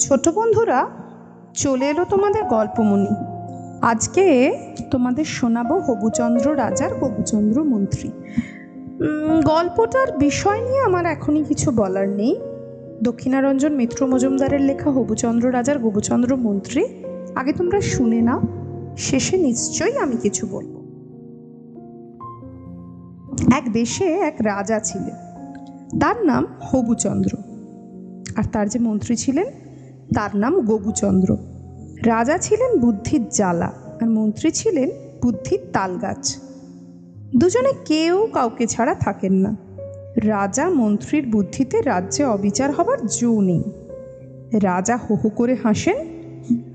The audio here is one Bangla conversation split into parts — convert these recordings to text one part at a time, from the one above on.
ছোট বন্ধুরা, চলে এলো তোমাদের গল্পমণি। আজকে তোমাদের শোনাবো হবুচন্দ্র রাজার গবুচন্দ্র মন্ত্রী। গল্পটার বিষয় নিয়ে আমার এখনই কিছু বলার নেই। দক্ষিণারঞ্জন মিত্র মজুমদারের লেখা হবুচন্দ্র রাজার গবুচন্দ্র মন্ত্রী আগে তোমরা শুনে নাও, শেষে নিশ্চয়ই আমি কিছু বলবো। এক দেশে এক রাজা ছিলেন, তার নাম হবুচন্দ্র, আর তার যে মন্ত্রী ছিলেন তার নাম গবুচন্দ্র। রাজা ছিলেন বুদ্ধির জ্বালা আর মন্ত্রী ছিলেন বুদ্ধির তালগাছ। দুজনে কেউ কাউকে ছাড়া থাকেন না। রাজা মন্ত্রীর বুদ্ধিতে রাজ্যে অবিচার হবার জো নেই। রাজা হো হো করে হাসেন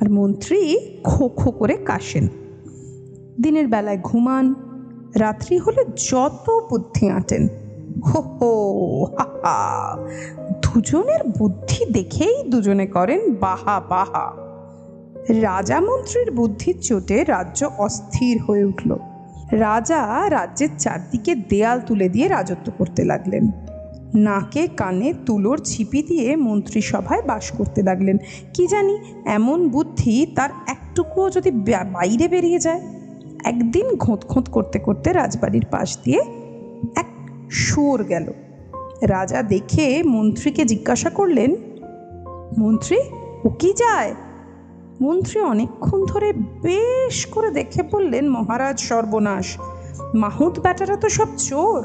আর মন্ত্রী খো খো করে কাশেন। দিনের বেলায় ঘুমান, রাত্রি হলে যত বুদ্ধি আঁটেন। হো হো হা হা, দুজনের বুদ্ধি দেখেই দুজনে করেন বাহা বাহা। রাজা মন্ত্রীর বুদ্ধির চোটে রাজ্য অস্থির হয়ে উঠল। রাজা রাজ্যের চারদিকে দেয়াল তুলে দিয়ে রাজত্ব করতে লাগলেন। নাকে কানে তুলোর ছিপি দিয়ে মন্ত্রিসভায় বাস করতে লাগলেন। কি জানি এমন বুদ্ধি তার একটুকুও যদি বাইরে বেরিয়ে যায়। একদিন ঘোঁত ঘোঁত করতে করতে রাজবাড়ির পাশ দিয়ে এক শুয়োর গেল। রাজা দেখে মন্ত্রীকে জিজ্ঞাসা করলেন, মন্ত্রী, ও কি যায়? মন্ত্রী অনেকক্ষণ ধরে বেশ করে দেখে বললেন, মহারাজ সর্বনাশ, মাহুত ব্যাটারা তো সব চোর।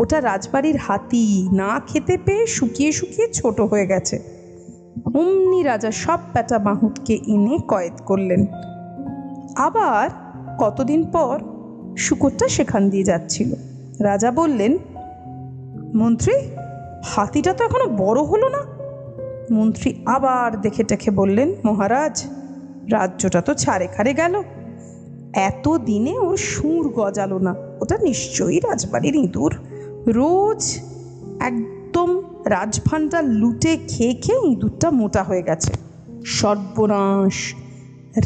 ওটা রাজবাড়ির হাতি, না খেতে পেয়ে শুকিয়ে শুকিয়ে ছোট হয়ে গেছে। অমনি রাজা সব ব্যাটা মাহুতকে এনে কয়েদ করলেন। আবার কতদিন পর শুকরটা সেখান দিয়ে যাচ্ছিল। রাজা বললেন, মন্ত্রী, হাতিটা তো এখনো বড় হলো না। মন্ত্রী আবার দেখে টেখে বললেন, মহারাজ, রাজ্যটা তো ছাড়ে খারে গেল। এত দিনে ওর সুর গজালো না। ওটা নিশ্চয়ই রাজবাড়ির ইঁদুর। রোজ একদম রাজভাণ্ডার লুটে খেয়ে খেয়ে ইঁদুরটা মোটা হয়ে গেছে। সর্বনাশ,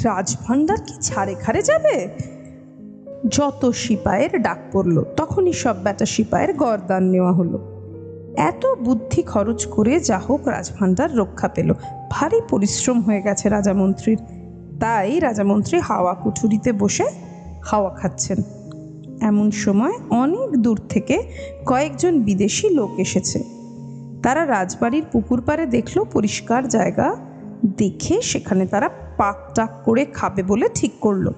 রাজভাণ্ডার কি ছাড়ে খারে যাবে? যত সিপাহের ডাক পড়ল, তখনই সব ব্যাটা সিপাহের গরদান নেওয়া হলো। এত বুদ্ধি খরচ করে যা হোক রাজভাণ্ডার রক্ষা পেল। ভারী পরিশ্রম হয়ে গেছে রাজামন্ত্রীর। তাই রাজামন্ত্রী হাওয়া কুঠুরিতে বসে হাওয়া খাচ্ছেন। এমন সময় অনেক দূর থেকে কয়েকজন বিদেশি লোক এসেছে। তারা রাজবাড়ির পুকুর পাড়ে দেখলো পরিষ্কার জায়গা, দেখে সেখানে তারা পাক টাক করে খাবে বলে ঠিক করলো।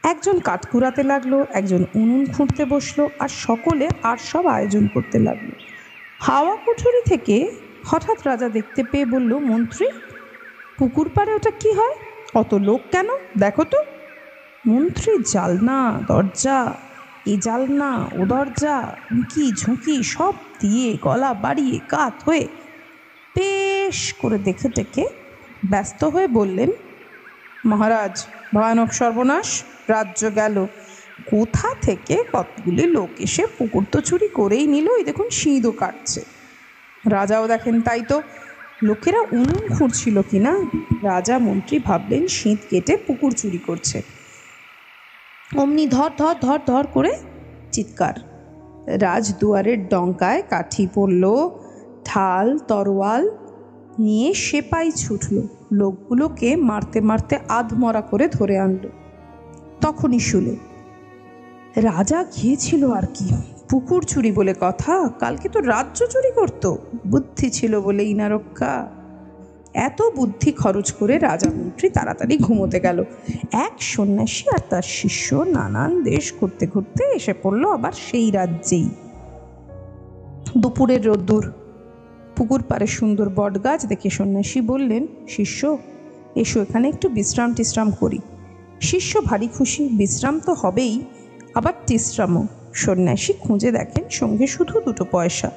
একজন কাঠ কুড়াতে লাগলো, একজন উনুন খুঁড়তে বসলো, আর সকলে আর সব আয়োজন করতে লাগলো। হাওয়া কুঠুরি থেকে হঠাৎ রাজা দেখতে পেয়ে বলল, মন্ত্রী, পুকুর পাড়ে ওটা কি হয়? অত লোক কেন, দেখো তো। মন্ত্রী জালনা দরজা, এ জালনা ও দরজা, উঁকি ঝুঁকি সব দিয়ে গলা বাড়িয়ে কাত হয়ে বেশ করে দেখে টেকে ব্যস্ত হয়ে বললেন, মহারাজ, ভয়ানক সর্বনাশ, রাজ্য গেল। কোথা থেকে কতগুলি লোক এসে পুকুর তো চুরি করেই নিল, এই দেখুন সিঁদও কাটছে। রাজাও দেখেন তাই তো। লোকেরা উনুন খুঁড়ছিল কিনা। রাজা মন্ত্রী ভাবলেন সিঁদ কেটে পুকুর চুরি করছে। অমনি ধর ধর ধর ধর করে চিৎকার। রাজদুয়ারের ডঙ্কায় কাঠি পড়ল, ঢাল তরোয়াল নিয়ে সেপাই ছুটল, লোকগুলোকে মারতে মারতে আধমরা করে ধরে আনলো। তখনই শুলে রাজা গিয়েছিল আর কি, পুকুর চুরি বলে কথা, কালকে তো রাজ্য চুরি করত। বুদ্ধি ছিল বলে ইনা রক্ষা। এত বুদ্ধি খরচ করে রাজা মন্ত্রী তাড়াতাড়ি ঘুমোতে গেল। এক সন্ন্যাসী আর তার শিষ্য নানান দেশ ঘুরতে ঘুরতে এসে পড়ল আবার সেই রাজ্যেই। দুপুরের রোদ্দুর, পুকুর পাড়ে সুন্দর বট গাছ দেখে সন্ন্যাসী বললেন, শিষ্য, এসো এখানে একটু বিশ্রাম টিশ্রাম করি। শিষ্য ভারী খুশি, বিশ্রাম তো হবেই, আবার টিশ্রামও। সন্ন্যাসী খুঁজে দেখেন সঙ্গে শুধু 2 পয়সা।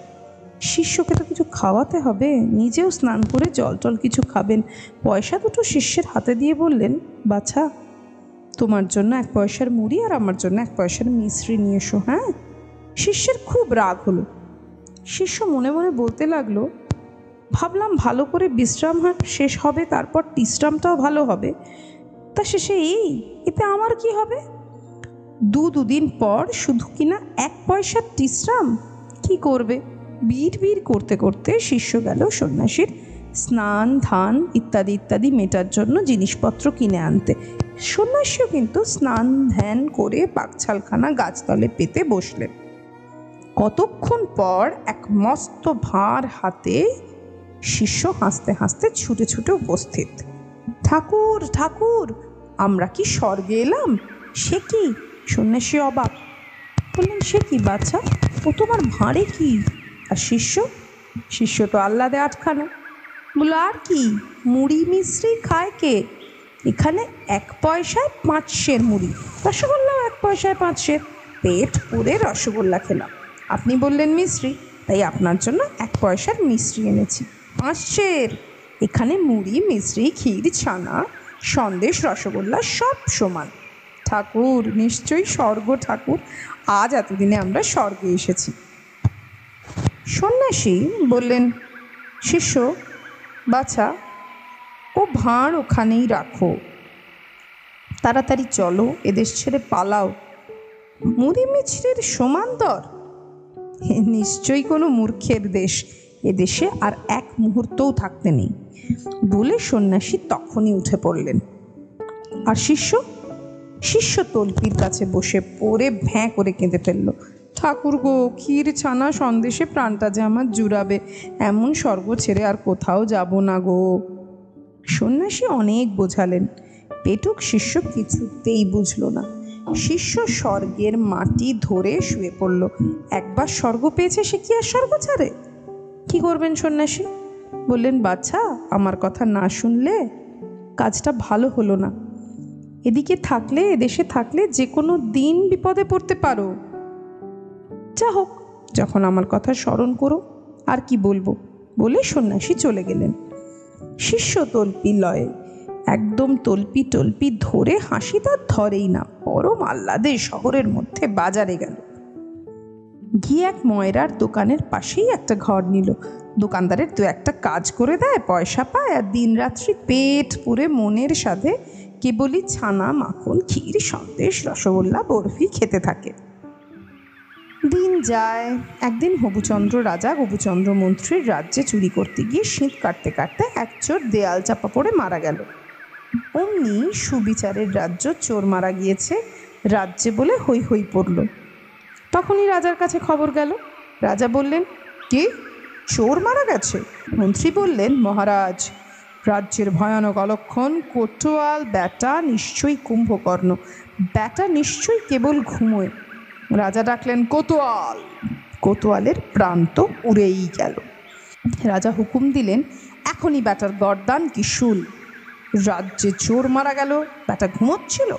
শিষ্যকে তো কিছু খাওয়াতে হবে, নিজেও স্নান করে জল টল কিছু খাবেন। পয়সা 2 শিষ্যের হাতে দিয়ে বললেন, বাছা, তোমার জন্য 1 পয়সার মুড়ি আর আমার জন্য 1 পয়সার মিশ্রি নিয়ে এসো। হ্যাঁ। শিষ্যের খুব রাগ হলো। শিষ্য মনে মনে বলতে লাগলো, ভাবলাম ভালো করে বিশ্রাম শেষ হবে, তারপর টিশ্রামটাও ভালো হবে, তা শেষে এতে আমার কি হবে? 2 দিন পর শুধু কিনা 1 পয়সার টিশ্রাম, কি করবে? বীর বীর করতে করতে শিষ্য গেল সন্ন্যাসীর স্নান ধান ইত্যাদি ইত্যাদি মেটার জন্য জিনিসপত্র কিনে আনতে। সন্ন্যাসীও কিন্তু স্নান ধ্যান করে পাকছালখানা গাছতলে পেতে বসলেন। কতক্ষণ পর এক মস্ত ভাঁড় হাতে শিষ্য হাসতে হাসতে ছুটে ছুটে উপস্থিত। ঠাকুর ঠাকুর, আমরা কি স্বর্গে এলাম? সে কি? সন্ন্যাসী অবাক। বললেন, সে কি বাচ্চা, ও তোমার ভাঁড়ে কি? আর শিষ্য তো আহ্লাদে আটখানা। বলল, আর কি, মুড়ি মিশ্রি খায় কে? এখানে 1 পয়সায় 5 সের মুড়ি, রসগোল্লাও 1 পয়সায় 5 সের। পেট পুরে রসগোল্লা খেলাম, আপনি বললেন মিশ্রি, তাই আপনার জন্য 1 পয়সার মিশ্রি এনেছি। 5 সের। এখানে মুড়ি মিশ্রি ক্ষীর ছানা সন্দেশ রসগোল্লা সব সমান। ঠাকুর, নিশ্চয়ই স্বর্গ ঠাকুর, আজ এতদিনে আমরা স্বর্গে এসেছি। সন্ন্যাসী বললেন, শিষ্য বাছা, ও ভাঁড় ওখানেই রাখো, তাড়াতাড়ি চলো, এদেশ ছেড়ে পালাও। মুড়ি মিছরির সমান দর? নিশ্চয়ই কোনো মূর্খের দেশ, এদেশে আর 1 মুহূর্তও থাকতে নেই বলে সন্ন্যাসী তখনই উঠে পড়লেন। আর শিষ্য তল্পির কাছে বসে পড়ে ভ্যাঁ করে কেঁদে ফেলল। ঠাকুর গো, ক্ষীর ছানা সন্দেশে প্রাণটা যে আমার জুড়াবে, এমন স্বর্গ ছেড়ে আর কোথাও যাব না গো। সন্ন্যাসী অনেক বোঝালেন, পেটুক শিষ্য কিছুতেই বুঝল না। শিষ্য স্বর্গের মাটি ধরে শুয়ে পড়ল। একবার স্বর্গ পেয়েছে, সে কি আর স্বর্গ ছাড়ে? কি করবেন সন্ন্যাসী? বললেন, বাচ্চা, আমার কথা না শুনলে কাজটা ভালো হলো না। এদেশে থাকলে যে কোনো দিন বিপদে পড়তে পারো। যা হোক, যখন আমার কথা স্মরণ করো, আর কি বলবো, বলে সন্ন্যাসী চলে গেলেন। শিষ্য তল্পি লয়ে একদম তল্পি ধরে হাসি তার ধরেই না, পরম আহ্লাদে শহরের মধ্যে বাজারে গেল। গিয়ে এক ময়রার দোকানের পাশেই একটা ঘর নিল। দোকানদারের 2-1 কাজ করে দেয়, পয়সা পায়, আর দিন রাত্রি পেট পুরে মনের সাথে কেবলই ছানা মাখন ক্ষীর সন্দেশ রসগোল্লা বরফি খেতে থাকে। দিন যায়। একদিন হবুচন্দ্র রাজা গোপুচন্দ্র মন্ত্রীর রাজ্যে চুরি করতে গিয়ে শীত কাটতে কাটতে এক চোর দেয়াল চাপা পড়ে মারা গেল। অমনি সুবিচারের রাজ্য, চোর মারা গিয়েছে রাজ্যে বলে হই হই পড়ল। তখনই রাজার কাছে খবর গেল। রাজা বললেন, কি, চোর মারা গেছে? মন্ত্রী বললেন, মহারাজ, রাজ্যের ভয়ানক অলক্ষণ, কোতোয়াল ব্যাটা নিশ্চয়ই কুম্ভকর্ণ, ব্যাটা নিশ্চয়ই কেবল ঘুমোয়। রাজা ডাকলেন, কোতোয়াল। কোতোয়ালের প্রাণ তো উড়েই গেল। রাজা হুকুম দিলেন, এখনই ব্যাটার গর্দান কি শুল। রাজ্যে চোর মারা গেল, ব্যাটা ঘুমোচ্ছিল।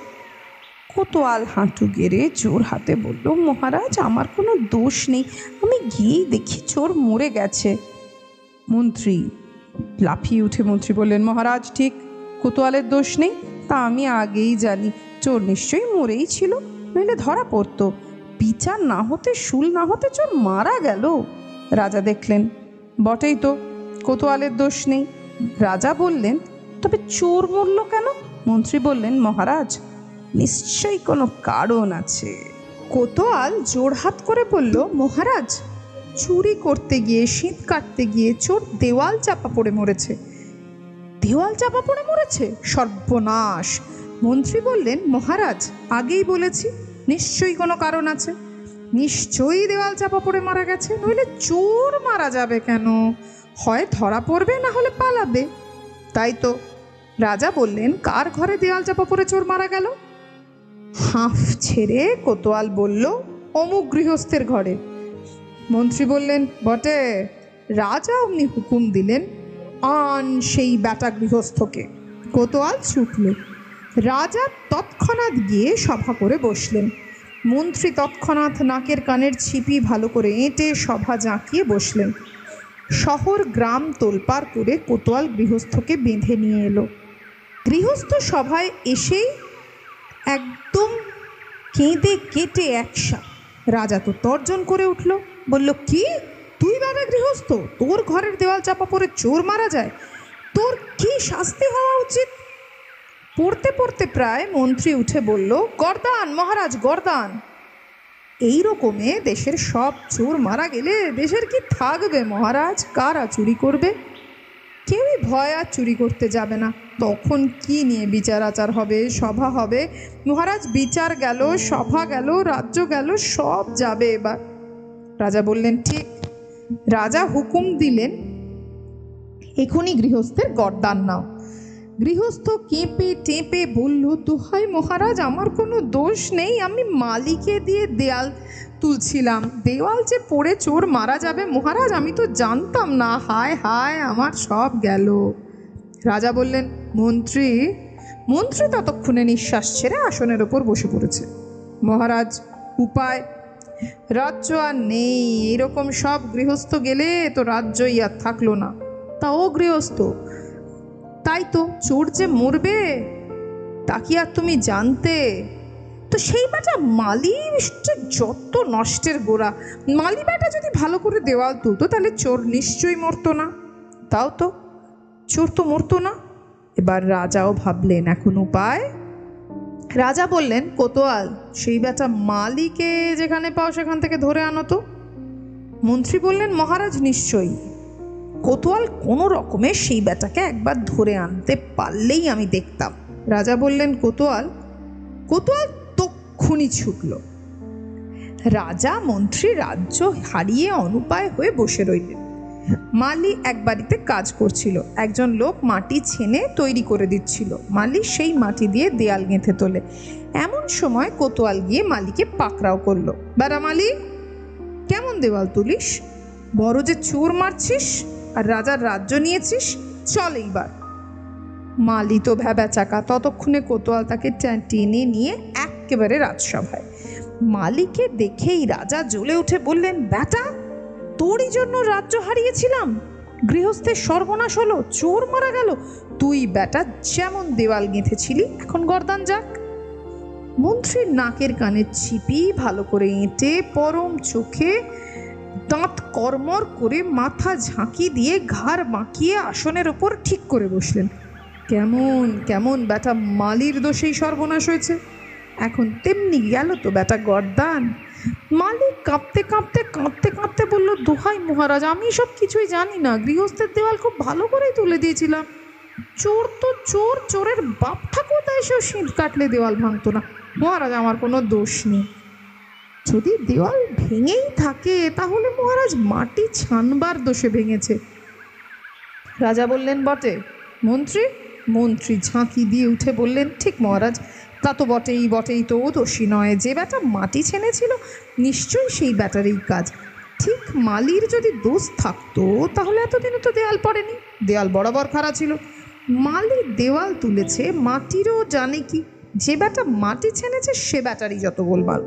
কোতোয়াল হাঁটু গেড়ে চোর হাতে বলল, মহারাজ, আমার কোনো দোষ নেই, আমি গিয়েই দেখি চোর মরে গেছে। মন্ত্রী লাফিয়ে উঠে মন্ত্রী বললেন, মহারাজ, ঠিক, কোতোয়ালের দোষ নেই, তা আমি আগেই জানি। চোর নিশ্চয়ই মরেই ছিল, নইলে ধরা পড়তো। বিচার না হতে, শুল না হতে চোর মারা গেল। রাজা দেখলেন, বটেই তো, কোতোয়ালের দোষ নেই। রাজা বললেন, তবে চোর মরল কেন? মন্ত্রী বললেন, মহারাজ, নিশ্চয়ই কোনো কারণ আছে। কোতোয়াল জোড়হাত করে বলল, মহারাজ, চুরি করতে গিয়ে শীত কাটতে গিয়ে চোর দেওয়াল চাপা পড়ে মরেছে। দেওয়াল চাপা পড়ে মরেছে? সর্বনাশ! মন্ত্রী বললেন, মহারাজ, আগেই বলেছি, নিশ্চয়ই কোনো কারণ আছে। নিশ্চয়ই দেওয়াল চাপা পড়ে মারা গেছে, নইলে চোর মারা যাবে কেন? হয় ধরা পড়বে, না হলে পালাবে। তাই তো। রাজা বললেন, কার ঘরে দেওয়াল চাপা পড়ে চোর মারা গেল? হাঁফ ছেড়ে কোতোয়াল বলল, অমুক গৃহস্থের ঘরে। মন্ত্রী বললেন, বটে। রাজা অমনি হুকুম দিলেন, আন সেই ব্যাটা গৃহস্থকে। কোতোয়াল ছুটল। রাজা তৎক্ষণাৎ গিয়ে সভা করে বসলেন। মন্ত্রী তৎক্ষণাৎ নাকের কানের ছিপি ভালো করে এঁটে সভা জাঁকিয়ে বসলেন। শহর গ্রাম তোলপাড় করে কোতোয়াল গৃহস্থকে বেঁধে নিয়ে এলো। গৃহস্থ সভায় এসেই একদম কেঁদে কেটে একসা। রাজা তো তর্জন করে উঠল, বলল, কি, তুই বাবা গৃহস্থ, তোর ঘরের দেওয়াল চাপা পড়ে চোর মারা যায়? তোর কি শাস্তি হওয়া উচিত? পড়তে পড়তে প্রায় মন্ত্রী উঠে বলল, গর্দান মহারাজ, গর্দান। এই রকমে দেশের সব চোর মারা গেলে দেশের কি থাকবে মহারাজ? কারা চুরি করবে? কেউই ভয় আর চুরি করতে যাবে না। তখন কি নিয়ে বিচার আচার হবে, সভা হবে? মহারাজ, বিচার গেল, সভা গেল, রাজ্য গেল, সব যাবে এবার। রাজা বললেন ঠিক। রাজা হুকুম দিলেন, এখনই গৃহস্থের গরদান নাও। গৃহস্থ কেঁপে টেঁপে বলল, দোহাই মহারাজ, আমার কোনো দোষ নেই, আমি মালিকে দিয়ে দেয়াল তুলছিলাম, দেওয়াল যে পড়ে চোর মারা যাবে মহারাজ, আমি তো জানতাম না, হায় হায় আমার সব গেল। রাজা বললেন, মন্ত্রী মন্ত্রী ততক্ষণে নিঃশ্বাস ছেড়ে আসনের ওপর বসে পড়েছে। মহারাজ, উপায়? রাজ্য আর নেই, এরকম সব গৃহস্থ গেলে তো রাজ্যই আর থাকলো না। তাও গৃহস্থ, তাই তো, চোর যে মরবে তা কি আর তুমি জানতে? তো সেই বেটা মালি যত নষ্টের গোড়া, মালি বেটা যদি ভালো করে দেওয়াল তুলতো তাহলে চোর নিশ্চয়ই মরতো না। তাও তো, চোর তো মরতো না। এবার রাজাও ভাবলেন এখন উপায়। রাজা বললেন, কোতোয়াল, সেই বেটা মালিকে যেখানে পাও সেখান থেকে ধরে আনো তো। মন্ত্রী বললেন, মহারাজ নিশ্চয়ই। কোতোয়াল কোনো রকমে সেই বেটাকে একবার ধরে আনতে পারলেই আমি দেখতাম। রাজা বললেন, কোতোয়াল তক্ষুনি ছুটল। রাজা মন্ত্রী রাজ্য হারিয়ে অনুপায় হয়ে বসে রইলেন। মালি এক বাড়িতে কাজ করছিল। একজন লোক মাটি ছেনে তৈরি করে দিচ্ছিল। মালি সেই মাটি দিয়ে দেয়াল গেঁথে তোলে। এমন সময় কোতোয়াল গিয়ে মালিকে পাকড়াও করলো। বেড়া মালি, কেমন দেওয়াল তুলিস? বড় যে চোর মারছিস আর রাজার রাজ্য নিয়েছিস, চল এইবার। মালি তো ভ্যাবা চাকা। ততক্ষণে কোতোয়াল তাকে টেনে নিয়ে একেবারে রাজসভায়। মালিকে দেখেই রাজা জ্বলে উঠে বললেন, বেটা, তোরই জন্য রাজ্য হারিয়েছিলাম, গৃহস্থের সর্বনাশ হলো, চোর মারা গেল, তুই বেটা যেমন দেওয়াল গেঁথেছিলি এখন গর্দান যাক। মন্ত্রীর নাকের কানের ছিপি ভালো করে এঁটে পরম চোখে দাঁত কর্মর করে মাথা ঝাঁকি দিয়ে ঘাড় বাঁকিয়ে আসনের ওপর ঠিক করে বসলেন। কেমন কেমন বেটা মালির দোষেই সর্বনাশ হয়েছে, এখন তেমনি গেল তো বেটা গর্দান। মালিক কাঁপতে কাঁপতে কাঁদতে কাঁদতে বলল, দোহাই মহারাজ, আমি সব কিছুই জানি না, গৃহস্থের দেওয়াল খুব ভালো করেই তুলে দিয়েছিলাম। চোর তো চোর, চোরের বাপ ঠাকুরদা এসেও শীত কাটলে দেওয়াল ভাঙতো না। মহারাজ, আমার কোনো দোষ নেই। যদি দেওয়াল ভেঙেই থাকে তাহলে মহারাজ মাটি ছানবার দোষে ভেঙেছে। রাজা বললেন, বটে। মন্ত্রী ঝাঁকি দিয়ে উঠে বললেন, ঠিক মহারাজ, তা তো বটেই তো দোষী নয়। যে বেটা মাটি ছেনেছিল নিশ্চয়ই সেই ব্যাটারই কাজ। ঠিক মালির যদি দোষ থাকতো তাহলে এতদিনও তো দেওয়াল পড়েনি, দেওয়াল বরাবর খাড়া ছিল। মালি দেওয়াল তুলেছে, মাটিরও জানে কি, যে বেটা মাটি ছেনেছে সে ব্যাটারই যত গোলমাল।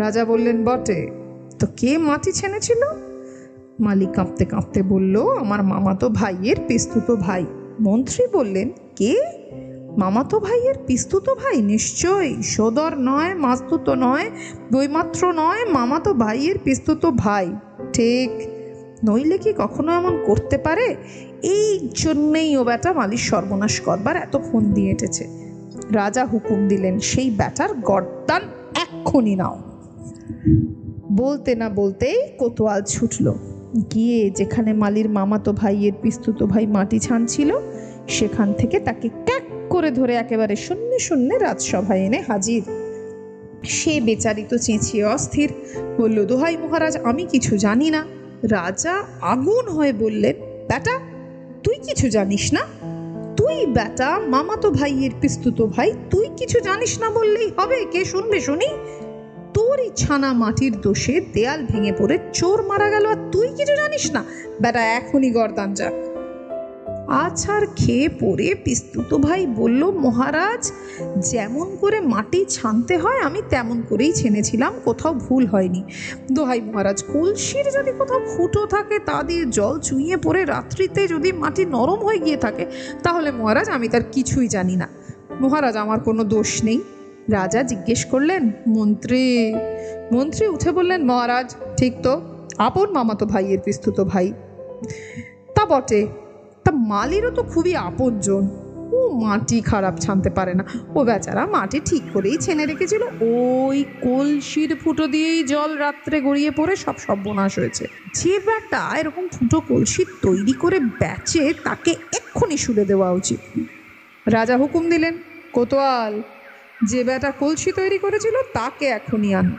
রাজা বললেন, বটে, তো কে মাটি ছেনেছিল? মালি কাঁপতে কাঁপতে বলল, আমার মামাতো ভাইয়ের পিস্তুত ভাই। মন্ত্রী বললেন, কে? মামাতো ভাইয়ের পিস্তুত ভাই? নিশ্চয়ই, সদর নয়, মাস্তুত নয়, বইমাত্র নয়, মামাতো ভাইয়ের পিস্তুত ভাই। ঠিক, নইলে কি কখনো এমন করতে পারে? এই জন্যেই ও বেটা মালির সর্বনাশ করবার এত ফোন দিয়ে এঁটেছে। রাজা হুকুম দিলেন, সেই ব্যাটার গর্দান এক্ষুনি নাও। বলতে না বলতেই কোতোয়াল ছুটল, গিয়ে যেখানে মালির মামাতো ভাইয়ের পিস্তুত ভাই মাটি ছানছিল সেখান থেকে তাকে ক্যাক করে ধরে একেবারে শূন্য শূন্য রাজসভায় এনে হাজির। সে বেচারি তো চেঁচিয়ে অস্থির, বলল, দোহাই মহারাজ, আমি কিছু জানি না। রাজা আগুন হয়ে বললেন, বেটা, তুই কিছু জানিস না? তুই বেটা মামাতো ভাইয়ের পিস্তুত ভাই, তুই কিছু জানিস না বললেই হবে? কে শুনবে শুনি? তোরই ছানা মাটির দোষে দেয়াল ভেঙে পড়ে চোর মারা গেল আর তুই কিছু জানিস না? বেটা এখনই গর্দান যাক। আছাড় খেয়ে পড়ে পিস্তুত ভাই বলল, মহারাজ, যেমন করে মাটি ছানতে হয় আমি তেমন করেই ছেনেছিলাম, কোথাও ভুল হয়নি। দোহাই মহারাজ, কলসির যদি কোথাও ফুটো থাকে তা দিয়ে জল চুইয়ে পড়ে রাত্রিতে যদি মাটি নরম হয়ে গিয়ে থাকে তাহলে মহারাজ আমি তার কিছুই জানি না। মহারাজ, আমার কোনো দোষ নেই। রাজা জিজ্ঞেস করলেন, মন্ত্রী উঠে বললেন, মহারাজ, ঠিক তো, আপন মামাতো ভাইয়ের পিস্তুত ভাই। তা বটে, তা মালিরও তো খুবই আপনজন। ও মাটি খারাপ ছানতে পারে না, ও বেচারা মাটি ঠিক করেই ছেনে রেখেছিল, ওই কলসির ফুটো দিয়েই জল রাত্রে গড়িয়ে পড়ে সব সর্বনাশ হয়েছে। যে বেটা এরকম ফুটো কলসি তৈরি করে বেচে তাকে এক্ষুনি শুলে দেওয়া উচিত। রাজা হুকুম দিলেন, কোতোয়াল, যে বেটা কলসি তৈরি করেছিল তাকে এখনই আনো।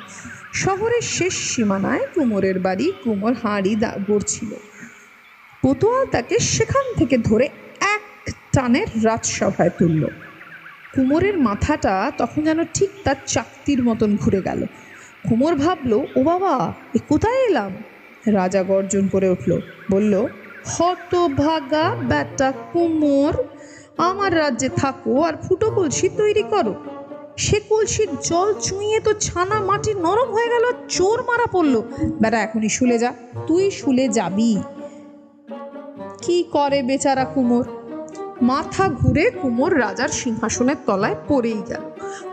শহরের শেষ সীমানায় কুমোরের বাড়ি। কুমোর হাঁড়ি গড়ছিল। কোতোয়াল তাকে সেখান থেকে ধরে এক টানের রাজসভায় তুলল। কুমোরের মাথাটা তখন যেন ঠিক তার চাকতির মতন ঘুরে গেল। কুমোর ভাবল, ও বাবা, এ কোথায় এলাম? রাজা গর্জন করে উঠল, বলল, হতভাগা বেটা কুমোর, আমার রাজ্যে থাকো আর ফুটো কলসি তৈরি করো। সে কলসির জল চুঁইয়ে তো ছানা মাটি নরম হয়ে গেল, চোর মারা পড়লো। বেটা এখনই শুলে যা, তুই শুলে যাবি। কি করে বেচারা কুমোর? মাথা ঘুরে কুমোর রাজার সিংহাসনের তলায় পড়েই গেল।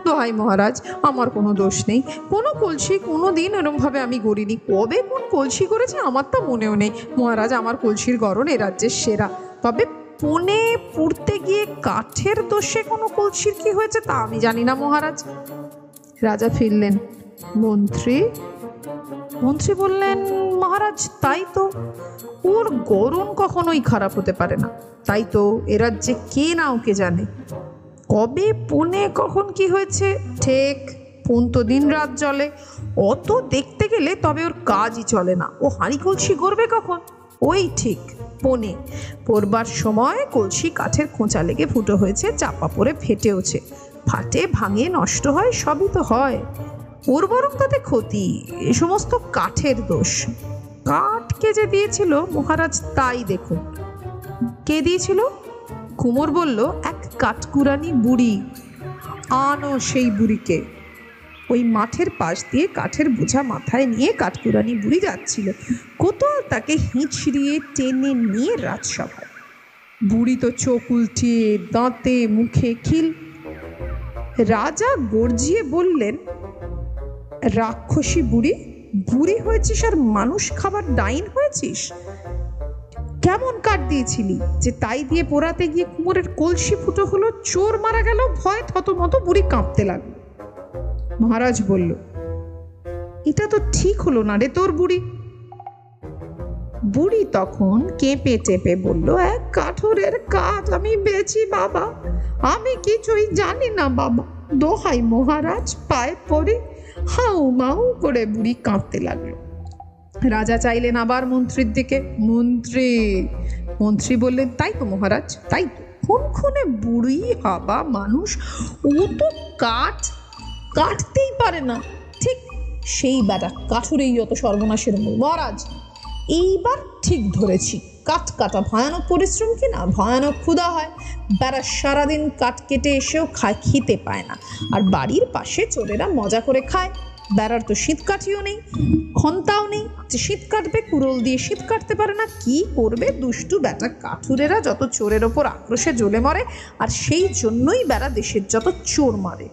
দোহাই মহারাজ, আমার কোনো দোষ নেই, কোনো কলসি কোনো দিন এরমভাবে আমি গড়িনি। কবে কোন কলসি করেছে আমার তা মনেও নেই। মহারাজ, আমার কলসির গড়ন এ রাজ্যের সেরা, তবে পনে পুড়তে গিয়ে কাঠের দোষে কোনো কলসির কি হয়েছে তা আমি জানি না মহারাজ। রাজা ফিরলেন। মন্ত্রী বললেন, মহারাজ, তাই তো, ওর গড়ন কখনোই খারাপ হতে পারে না। তাই তো এ রাজ্যে কে না ওকে জানে। কবে পনে কখন কি হয়েছে ঠিক, পুন তো দিন রাত চলে, অত দেখতে গেলে তবে ওর কাজই চলে না। ও হাঁড়ি কলসি গড়বে কখন? ওই ঠিক পনে পড়বার সময় কলসি কাঠের খোঁচা লেগে ফুটো হয়েছে, চাপা পড়ে ফেটেওছে, ফাটে ভাঙে নষ্ট হয়, সবই তো হয়। ওর বরং তাতে ক্ষতি, এ সমস্ত কাঠের দোষ। কাঠ কে যে দিয়েছিল মহারাজ তাই দেখুন। কে দিয়েছিল? কুমোর বলল, এক কাঠকুরানি বুড়ি। আনো সেই বুড়িকে। ওই মাঠের পাশ দিয়ে কাঠের বোঝা মাথায় নিয়ে কাঠকুরানি বুড়ি যাচ্ছিল। কোতোয়াল তাকে হিঁচড়িয়ে টেনে নিয়ে রাজসভায়। বুড়ি তো চোখ উল্টিয়ে, দাঁতে মুখে খিল। রাজা গর্জিয়ে বললেন, রাক্ষসী বুড়ি, বুড়ি হয়েছিস আর মানুষ খাবার ডাইন হয়েছিস? কেমন কাঠ দিয়েছিলি যে তাই দিয়ে পোড়াতে গিয়ে কুমোরের কলসি ফুটো হলো, চোর মারা গেল, ভয় থতমত বুড়ি কাঁপতে লাগলো। মহারাজ বলল, এটা তো ঠিক হলো না রে তোর বুড়ি। বুড়ি তখন কেঁপে টেপে বলল, এক কাঠুরের কাঠ আমি বেচি বাবা, আমি কিছুই জানি না বাবা, দোহাই মহারাজ, পায়ে পড়ি। হাউ মাউ করে বুড়ি কাঁদতে লাগলো। রাজা চাইলেন আবার মন্ত্রীর দিকে। মন্ত্রী বললেন, তাই তো মহারাজ, তাই তো, খুনে বুড়ি হাবা মানুষ, ও তো কাটতেই পারে না। ঠিক সেই বেটা কাঠুরেই যত সর্বনাশের মূল। মহারাজ, এইবার ঠিক ধরেছি, কাঠ কাটা ভয়ানক পরিশ্রম কিনা, ভয়ানক ক্ষুধা হয়। বেড়া সারাদিন কাঠ কেটে এসেও খেতে পায় না, আর বাড়ির পাশে চোরেরা মজা করে খায়। বেড়ার তো শীত কাঠিও নেই, খন্তাও নেই যে শীত কাটবে, কুড়োল দিয়ে শীত কাটতে পারে না। কি করবে দুষ্টু বেটা কাঠুরেরা যত চোরের ওপর আক্রোশে জ্বলে মরে, আর সেই জন্যই বেড়া দেশের যত চোর মারে।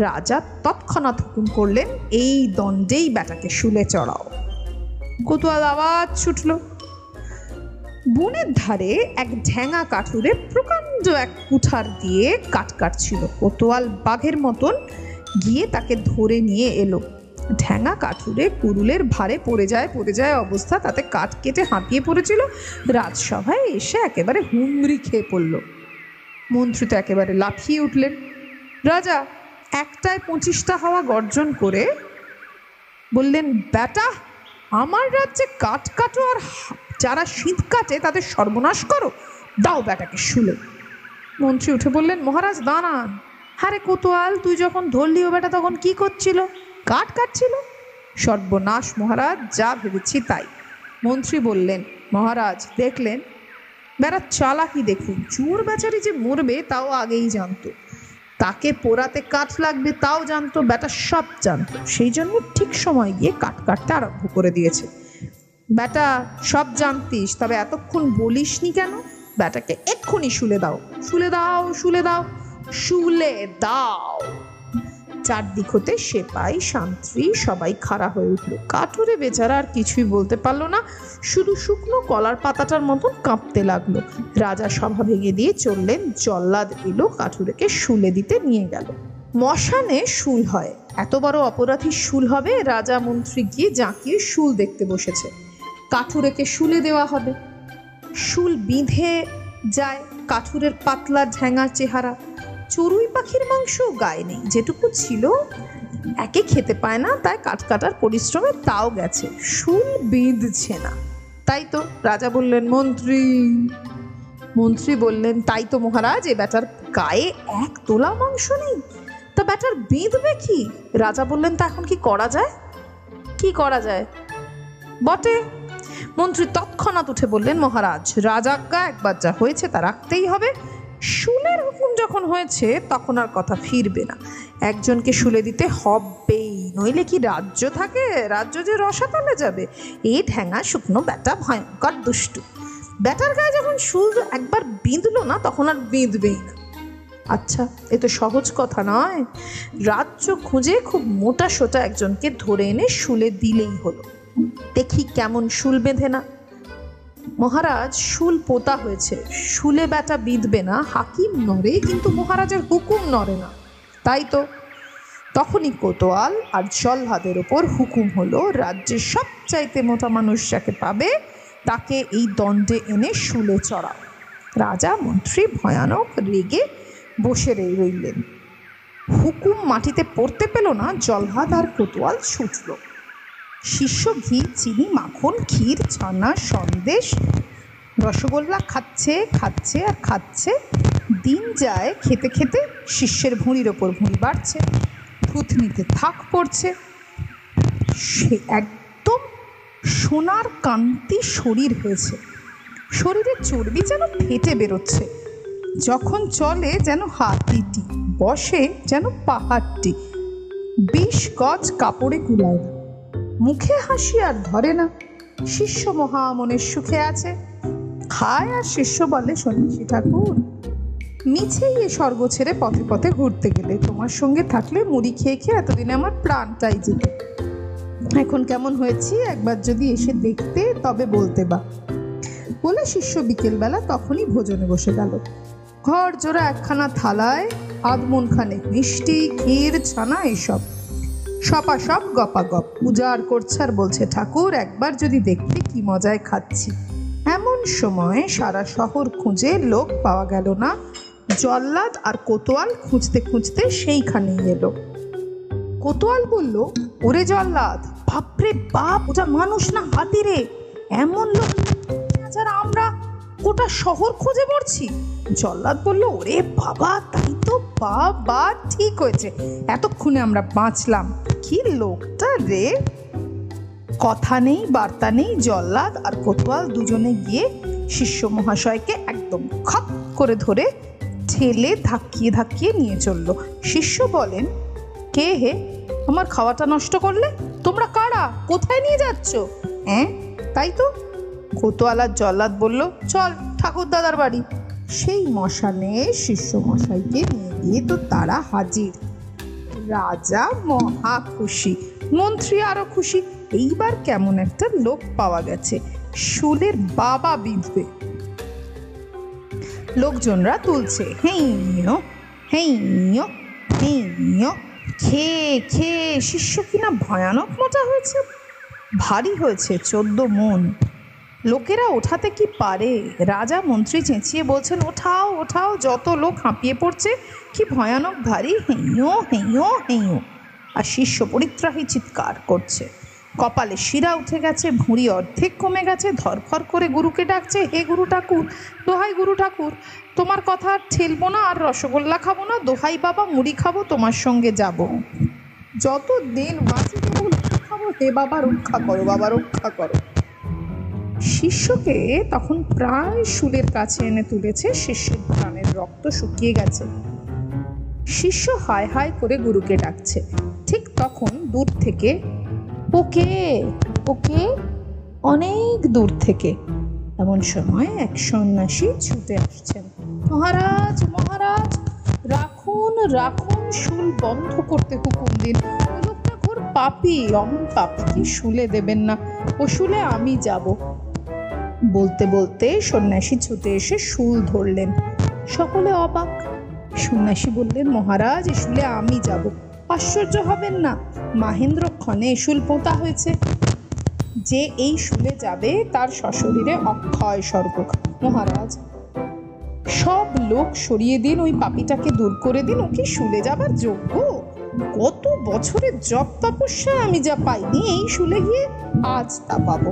রাজা তৎক্ষণাৎ হুকুম করলেন, এই দণ্ডেই বেটাকে শুলে চড়াও। কোতোয়াল আওয়াজ ছুটল। বনের ধারে এক ঢ্যাঙা কাঠুরে প্রকাণ্ড এক কুঠার দিয়ে কাঠ কাটছিল। কোতোয়াল বাঘের মতন গিয়ে তাকে ধরে নিয়ে এলো। ঢ্যাঙা কাঠুরে কুড়ুলের ভারে পড়ে যায় অবস্থা, তাতে কাঠ কেটে হাঁপিয়ে পড়েছিল। রাজসভায় এসে একেবারে হুমড়ি খেয়ে পড়ল। মন্ত্রী তো একেবারে লাফিয়ে উঠলেন। রাজা একটায় 25টা হাওয়া গর্জন করে বললেন, বেটা, আমার রাজ্যে কাঠ কাটো আর যারা শীত কাটে তাদের সর্বনাশ করো, দাও বেটাকে শুলে। মন্ত্রী উঠে বললেন, মহারাজ দাঁড়ান। হারে কোতোয়াল, তুই যখন ধরলি ও বেটা তখন কি করছিল? কাঠ কাটছিল। সর্বনাশ মহারাজ, যা ভেবেছি তাই। মন্ত্রী বললেন, মহারাজ দেখলেন, বেটা চালাকি দেখুন, চোর বেচারি যে মরবে তাও আগেই জানতো, তাকে পোড়াতে কাঠ লাগবে তাও জানতো, বেটা সব জানতো, সেই জন্য ঠিক সময় গিয়ে কাঠ কাটতে আরম্ভ করে দিয়েছে। বেটা সব জানতিস, তবে এতক্ষণ বলিসনি কেন? বেটাকে এক্ষুনি শুলে দাও, শুলে দাও, শুলে দাও, শুলে দাও। চারদিক হতে সেপাই শান্ত্রী সবাই খাড়া হয়ে উঠল। কাঠুরে বেচারা আর কিছুই বলতে পারলো না, শুধু শুকনো কলার পাতাটার মতন কাঁপতে লাগলো। রাজা সভা ভেঙে দিয়ে চললেন। জল্লাদ এলো, কাঠুরেকে শুলে দিতে নিয়ে গেল। মশানে শুল হয়, এত বড় অপরাধী শুল হবে? রাজা মন্ত্রী গিয়ে জাঁকিয়ে শুল দেখতে বসেছে। কাঠুরেকে শুলে দেওয়া হবে। শুল বিঁধে যায়, কাঠুরের পাতলা ঢ্যাঙা চেহারা, চড়ুই পাখির মাংস গায়ে নেই, যেটুকু ছিল একে খেতে পায় না, তাই কাঠ কাটার পরিশ্রমে তাও গেছে, শুল বিঁধছে না। তাই তো রাজা বললেন, মন্ত্রী বললেন, তাই তো মহারাজ, এ বেটার গায়ে এক তোলা মাংস নেই, তা বেটার বিঁধবে কি? রাজা বললেন, তা এখন কি করা যায়? কি করা যায় বটে? মন্ত্রী তৎক্ষণাৎ উঠে বললেন, মহারাজ, রাজাজ্ঞা, একবার যা হয়েছে তা রাখতেই হবে। শুলের হুকুম যখন হয়েছে তখন আর কথা ফিরবে না, একজনকে শুলে দিতে হবেই, নইলে কি রাজ্য থাকে? রাজ্য যে রসাতলে যাবে। এই ঠ্যাঙা শুকনো বেটা ভয়ঙ্কর দুষ্টু, বেটার গায়ে যখন শুল একবার বিঁধলো না তখন আর বিঁধবেই না। আচ্ছা, এ তো সহজ কথা নয়, রাজ্য খুঁজে খুব মোটা সোটা একজনকে ধরে এনে শুলে দিলেই হলো, দেখি কেমন শুল বেঁধে না। মহারাজ, শুল পোতা হয়েছে, শুলে বেটা বিঁধবে না, হাকিম নড়ে কিন্তু মহারাজের হুকুম নড়ে না। তাই তো তখনই কোতোয়াল আর জল্লাদের ওপর হুকুম হলো, রাজ্যের সবচাইতে মোটা মানুষ যাকে পাবে তাকে এই দণ্ডে এনে শুলে চড়াও। রাজা মন্ত্রী ভয়ানক রেগে বসে রইলেন। হুকুম মাটিতে পড়তে পেল না, জল্লাদ আর কোতোয়াল ছুটল। শিষ্য ঘি, চিনি, মাখন, ক্ষীর, ছানা, সন্দেশ, রসগোল্লা খাচ্ছে আর খাচ্ছে। দিন যায়, খেতে খেতে শিষ্যের ভুঁড়ির ওপর ভুঁড়ি বাড়ছে, থুতনিতে থাক পড়ছে, সে একদম সোনার কান্তি শরীর হয়েছে, শরীরের চর্বি যেন ফেটে বেরোচ্ছে, যখন চলে যেন হাতিটি, বসে যেন পাহাড়টি, 20 গজ কাপড়ে কুলায় না, মুখে হাসি আর ধরে না। শিষ্য মহামনের সুখে আছে, খায় আর শিষ্য বলে, সন্ন্যাসী ঠাকুর, মিছেই এ স্বর্গ ছেড়ে পথে পথে ঘুরতে গেলে, তোমার সঙ্গে থাকলে মুড়ি খেয়ে খেয়ে এতদিনে আমার প্রাণটাই যেত, এখন কেমন হয়েছি একবার যদি এসে দেখতে তবে বলতে বা। বলে শিষ্য বিকেলবেলা তখনই ভোজনে বসে গেল। ঘর জোড়া একখানা থালায় আধমন খানেক মিষ্টি, ক্ষীর, ছানা, এসব সপাসপ গপাগপ উজাড় করছে আর বলছে, ঠাকুর একবার যদি দেখতে কি মজায় খাচ্ছি। এমন সময় সারা শহর খুঁজে লোক পাওয়া গেল না, জল্লাদ আর কোতোয়াল খুঁজতে খুঁজতে সেইখানেই এলো। কোতোয়াল বলল, ওরে জল্লাদ, বাপরে বাপ, ওটা মানুষ না হাতি রে, এমন লোক যারা আমরা গোটা শহর খুঁজে পড়ছি। জল্লাদ বলল, ওরে বাবা, তাই তো, বাবা, ঠিক হয়েছে, এতক্ষণে আমরা বাঁচলাম। কি লোকটা রে! কথা নেই বার্তা নেই, জল্লাদ আর কোতোয়াল দুজনে গিয়ে শিষ্য মহাশয়কে একদম খপ করে ধরে ঠেলে ধাক্কিয়ে ধাক্কিয়ে নিয়ে চলল। শিষ্য বলেন, কে হে, আমার খাওয়াটা নষ্ট করলে? তোমরা কারা? কোথায় নিয়ে যাচ্ছ? হ্যাঁ, তাই তো। কোতোয়াল আর জল্লাদ বলল, চল ঠাকুর দাদার বাড়ি। সেই মশানে শিষ্য মশাইকে নিয়ে গিয়ে তো তারা হাজির। রাজা মহা খুশি, মন্ত্রী আরো খুশি, এইবার কেমন একটা লোক পাওয়া গেছে, শুলের বাবা বিঁধবে। লোকজনরা তুলছে, হেইও হেইও হেইও, খেয়ে খেয়ে শিষ্য কিনা ভয়ানক মোটা হয়েছে, ভারী হয়েছে 14 মণ। লোকেরা ওঠাতে কি পারে? রাজা মন্ত্রী চেঁচিয়ে বলছেন, ওঠাও ওঠাও, যত লোক হাঁপিয়ে পড়ছে, কি ভয়ানক ভারী, হেইও হেইও হেইও। আর শিষ্য পরিত্রাহী চিৎকার করছে, কপালে শিরা উঠে গেছে, ভুঁড়ি অর্ধেক কমে গেছে, ধরফর করে গুরুকে ডাকছে, হে গুরু ঠাকুর, দোহাই গুরু ঠাকুর, তোমার কথা আর ঠেলবো না, আর রসগোল্লা খাবো না, দোহাই বাবা, মুড়ি খাবো, তোমার সঙ্গে যাব, যত দিন বাঁচি কেবল খাবো, হে বাবা রক্ষা করো, বাবা রক্ষা করো। শিষ্যকে তখন প্রায় শুলের কাছে এনে তুলেছে, শিষ্যের প্রাণের রক্ত শুকিয়ে গেছে, শিষ্য হায় হায় করে গুরুকে ডাকছে। ঠিক তখন দূর থেকে, ওকে ওকে, অনেক দূর থেকে, এমন সময় এক সন্ন্যাসী ছুটে আসছেন, মহারাজ মহারাজ, রাখুন রাখুন শুল বন্ধ করতে হুকুম দিন। ও লোকটা ঘোর পাপী, অমন পাপীকে শুলে দেবেন না, ও শুলে আমি যাব। বলতে বলতে সন্ন্যাসী ছুটে এসে শুল ধরলেন। সকলে অবাক। সন্ন্যাসী বললেন, মহারাজ, এ শুলে আমি যাব। আশ্চর্য হবেন না, মাহেন্দ্রক্ষণে শুল পোঁতা হয়েছে। যে এই শুলে যাবে তার সশরীরে অক্ষয় স্বর্গ। মহারাজ, সব লোক সরিয়ে দিন, ওই পাপীটাকে দূর করে দিন, ও কি শুলে যাবার যোগ্য? কত বছরের জপ তপস্যা আমি যা পাইনি, এই শুলে গিয়ে আজ তা পাবো।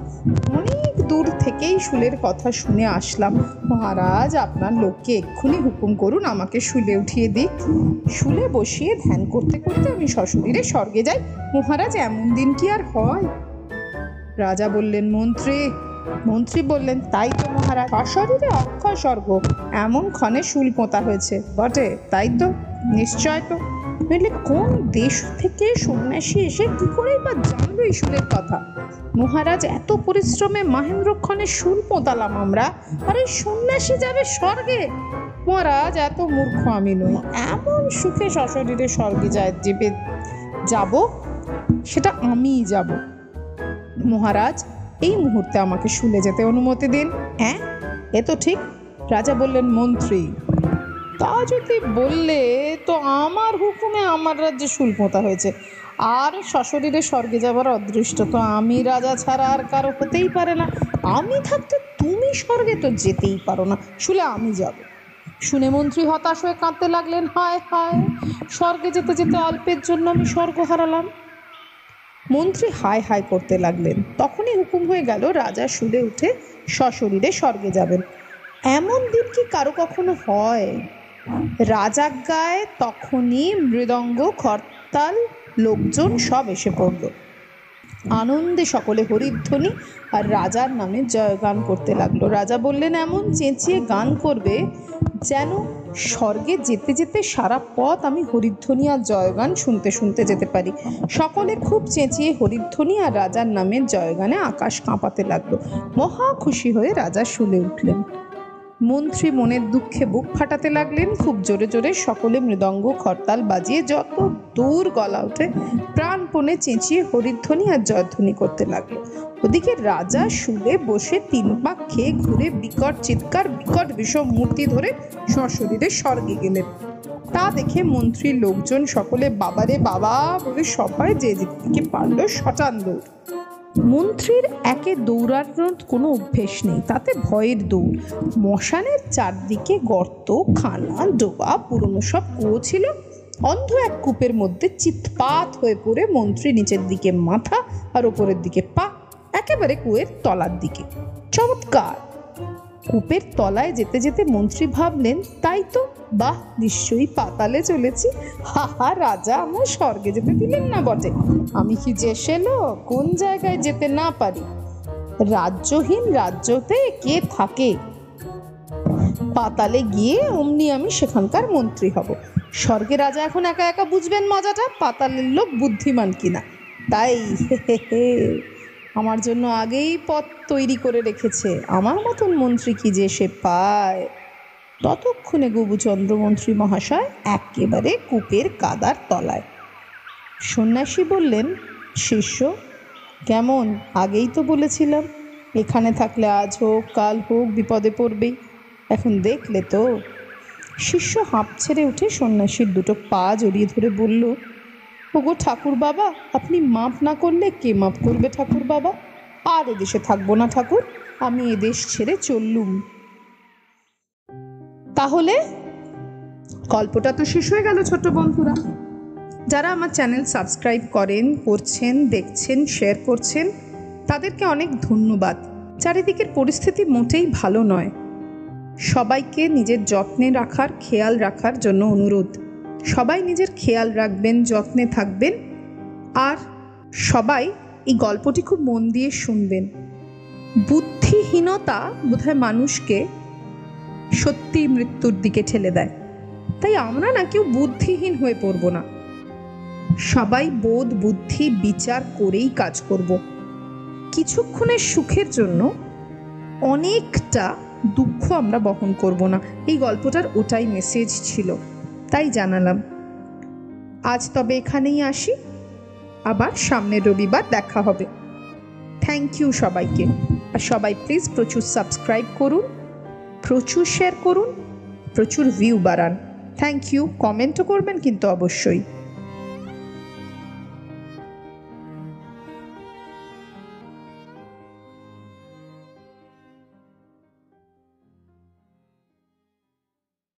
অনেক দূর থেকেই শুলের কথা শুনে আসলাম। মহারাজ, আপনার লোককে এক্ষুনি হুকুম করুন, আমাকে শুলে উঠিয়ে দিক। শুলে বসিয়ে ধ্যান করতে করতে আমি সশরীরে স্বর্গে যাই। মহারাজ, এমন দিন কি আর হয়? রাজা বললেন, মন্ত্রী বললেন, তাই তো মহারাজ, সশরীরে অক্ষয় স্বর্গ এমন ক্ষণে শুল পোঁতা হয়েছে বটে। তাই তো, নিশ্চয় তো, নইলে কোন দেশ থেকে সন্ন্যাসী এসে কি করেই বা জানলো এই শুলের কথা? মহারাজ, এত পরিশ্রমে মাহেন্দ্রক্ষণে শুল পোঁতালাম আমরা, আর ওই সন্ন্যাসী যাবে স্বর্গে? মহারাজ, এত মূর্খ আমি নই। এমন সুখে সশরীরে স্বর্গে যাব, সেটা আমিই যাব। মহারাজ, এই মুহূর্তে আমাকে শুলে যেতে অনুমতি দিন। হ্যাঁ, এ তো ঠিক। রাজা বললেন, মন্ত্রী, তা যদি বললে তো আমার হুকুমে আমার রাজ্যে শুল পোঁতা হয়েছে, আর সশরীরে স্বর্গে যাবার অদৃষ্ট তো আমি রাজা ছাড়া আর কারো হতেই পারে না। আমি থাকতে তুমি স্বর্গে তো যেতেই পারো না, শুলে আমি যাব। শুনে মন্ত্রী হতাশ হয়ে কাঁদতে লাগলেন, হায় হায়, স্বর্গে যেতে যেতে অল্পের জন্য আমি স্বর্গ হারালাম। মন্ত্রী হায় হায় করতে লাগলেন। তখনই হুকুম হয়ে গেল, রাজা শুলে উঠে সশরীরে স্বর্গে যাবেন। এমন দিন কি কারো কখনো হয়? রাজাজ্ঞায় তখনই মৃদঙ্গ, খরতাল, লোকজন সব এসে পড়ল। আনন্দে সকলে হরিধ্বনি আর রাজার নামে জয়গান করতে লাগলো। রাজা বললেন, এমন চেঁচিয়ে গান করবে যেন স্বর্গে যেতে যেতে সারা পথ আমি হরিধ্বনি আর জয়গান শুনতে শুনতে যেতে পারি। সকলে খুব চেঁচিয়ে হরিধ্বনি আর রাজার নামে জয়গানে আকাশ কাঁপাতে লাগলো। মহা খুশি হয়ে রাজা শুলে উঠলেন। মন্ত্রী মনের দুঃখে বুক ফাটাতে লাগলেন। খুব জোরে জোরে সকলে মৃদঙ্গ, খরতাল বাজিয়ে যত দূর গলা ওঠে প্রাণপণে চেঁচিয়ে হরিধ্বনি আর জয়ধ্বনি করতে লাগলো। ওদিকে রাজা শুলে বসে 3 পাক খেয়ে ঘুরে বিকট চিৎকার, বিকট বিষম মূর্তি ধরে সশরীরে স্বর্গে গেলেন। তা দেখে মন্ত্রীর লোকজন সকলে বাবারে বাবা বলে সবাই যে যেদিকে পারল শটান দৌড়। মন্ত্রীর একে দৌড়ানোর কোনো অভ্যেস নেই, তাতে ভয়ের দৌড়। মশানের চারদিকে গর্ত, খানা, ডোবা, পুরনো সব কুয়ো ছিল। অন্ধ এক কূপের মধ্যে চিৎপাত হয়ে পড়ে মন্ত্রী নিচের দিকে মাথা আর ওপরের দিকে পা, একেবারে কুয়ের তলার দিকে। চমৎকার! কূপের তলায় যেতে যেতে মন্ত্রী ভাবলেন, তাই তো, বাহ, নিশ্চয়ই পাতালে চলেছি। হাহা, রাজা আমার স্বর্গে যেতে দিলেন না বটে। আমি কি যে সেলো, কোন জায়গায় যেতে না পারি? রাজ্যহীন রাজ্যতে কে থাকে? পাতালে গিয়ে অমনি আমি সেখানকার মন্ত্রী হব। স্বর্গে রাজা এখন একা একা বুঝবেন মজাটা, পাতালের লোক বুদ্ধিমান কিনা। তাই আমার জন্য আগেই পথ তৈরি করে রেখেছে। আমার মতন মন্ত্রী কি যে সে পায়? ততক্ষণে গবুচন্দ্র মন্ত্রী মহাশয় একেবারে কূপের কাদার তলায়। সন্ন্যাসী বললেন, শিষ্য, কেমন? আগেই তো বলেছিলাম এখানে থাকলে আজ হোক কাল হোক বিপদে পড়বেই। এখন দেখলে তো। শিষ্য হাঁপ ছেড়ে উঠে সন্ন্যাসীর 2 পা জড়িয়ে ধরে বলল, ওগো ঠাকুর বাবা, আপনি মাপ না করলে কে মাপ করবে ঠাকুর বাবা? আর এদেশে থাকবো না ঠাকুর, আমি এদেশ ছেড়ে চললুম। তাহলে গল্পটা তো শেষ হয়ে গেল ছোট বন্ধুরা। যারা আমার চ্যানেল সাবস্ক্রাইব করছেন, দেখছেন, শেয়ার করছেন, তাদেরকে অনেক ধন্যবাদ। চারিদিকের পরিস্থিতি মোটেই ভালো নয়। সবাইকে নিজের যত্নে রাখার, খেয়াল রাখার জন্য অনুরোধ। সবাই নিজের খেয়াল রাখবেন, যত্নে থাকবেন, আর সবাই এই গল্পটি খুব মন দিয়ে শুনবেন। বুদ্ধিহীনতা বোধহয় মানুষকে সত্যি মৃত্যুর দিকে ঠেলে দেয়। তাই আমরা না কেউ বুদ্ধিহীন হয়ে পড়ব না। সবাই বোধ, বুদ্ধি, বিচার করেই কাজ করব। কিছুক্ষণের সুখের জন্য অনেকটা দুঃখ আমরা বহন করব না। এই গল্পটার ওটাই মেসেজ ছিল, তাই জানালাম। আজ তবে এখানেই আসি, আবার সামনের রবিবার দেখা হবে। থ্যাংক ইউ সবাইকে। আর সবাই প্লিজ প্রচুর সাবস্ক্রাইব করুন, প্রচুর শেয়ার করুন, প্রচুর ভিউ বাড়ান। Thank you. কমেন্টও করবেন কিন্তু অবশ্যই।